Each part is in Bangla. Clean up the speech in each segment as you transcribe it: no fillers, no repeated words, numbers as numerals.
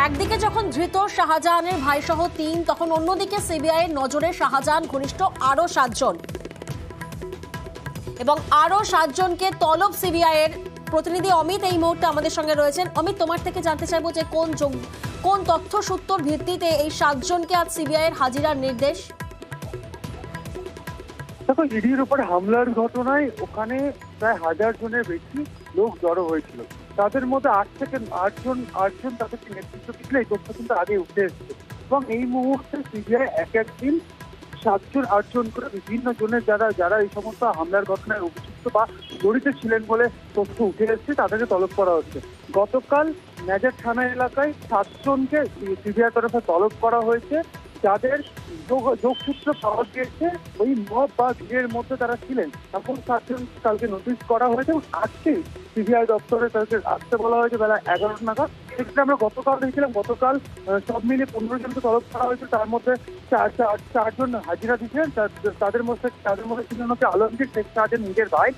একদিকে যখন ধৃত শাহজাহানের ভাইসহ ৩, তখন অন্যদিকে সিবিআই এর নজরে শাহজাহান ঘনিষ্ঠ আরো ৭ জন এবং আরো ৭ জনকে তলব সিবিআই এর। প্রতিনিধি অমিত এই মুহূর্তে আমাদের সঙ্গে রয়েছেন। অমিত, তোমার থেকে জানতে চাইবো যে কোন তথ্য সূত্রের ভিত্তিতে এই ৭ জনকে আজ সিবিআই এর হাজিরার নির্দেশ? দেখো, ইডির উপর হামলার ঘটনায় ওখানে প্রায় ১০০০ জনের বেশি লোক জড়ো হয়েছিল। তাদের মধ্যে ৮ থেকে ৮জন তাদেরকে নেতৃত্ব দিলে এই তথ্য কিন্তু আগে উঠে এসেছে এবং এই মুহূর্তে সিবিআই একদিন ৭জন ৮জন করে বিভিন্ন জনের যারা এই সমস্ত হামলার ঘটনায় অভিযুক্ত বা জড়িত ছিলেন বলে তথ্য উঠে এসেছে তাদেরকে তলব করা হচ্ছে। গতকাল ন্যাজার থানা এলাকায় ৭ জনকে সিবিআই তরফে তলব করা হয়েছে, যাদের যোগসূত্র পাওয়া গিয়েছে ওই মব বা ভিড়ের মধ্যে তারা ছিলেন। এখন ৭ জন কালকে নোটিশ করা হয়েছে এবং আজকে সিবিআই দপ্তরে তাদেরকে আসতে বলা হয়েছে বেলা ১১ নাগাদ। সেক্ষেত্রে আমরা গতকাল দেখছিলাম, গতকাল সব মিলে ১৫ জনকে তলব করা হয়েছে, তার মধ্যে ৪ জন হাজিরা দিচ্ছেন। তাদের মধ্যে ছিলেন হচ্ছে আলমগীর শেখ শাহজাহান নিজের ভাই,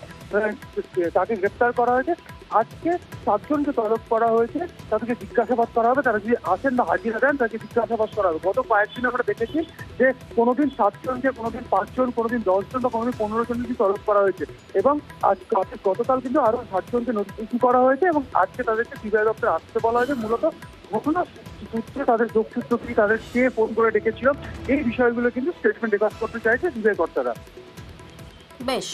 তাকে গ্রেপ্তার করা হয়েছে। আজকে ৭ জনকে তলব করা হয়েছে, তাদেরকে জিজ্ঞাসাবাদ করা হবে, তারা যদি আসেন বা হাজিরা দেন তাকে জিজ্ঞাসাবাদ করা হবে। গত কয়েকদিন আমরা দেখেছি যে কোনোদিন ৭ জনকে, কোনোদিন ৫ জন, কোনোদিন 10 জন বা কোনোদিন 15 জনকে তলব করা হয়েছে এবং গতকাল কিন্তু আরো ৭ জনকে নোটিশ করা হয়েছে এবং আজকে তাদেরকে সিবিআই দপ্তরে আসতে বলা হয়েছে। মূলত ঘটনা সূত্রে তাদের যোগসূত্র কি, তাদের কে ফোন করে ডেকেছিল, এই বিষয়গুলো কিন্তু স্টেটমেন্ট রেকর্ড করতে চাইছে সিবিআই কর্তারা। বেশ।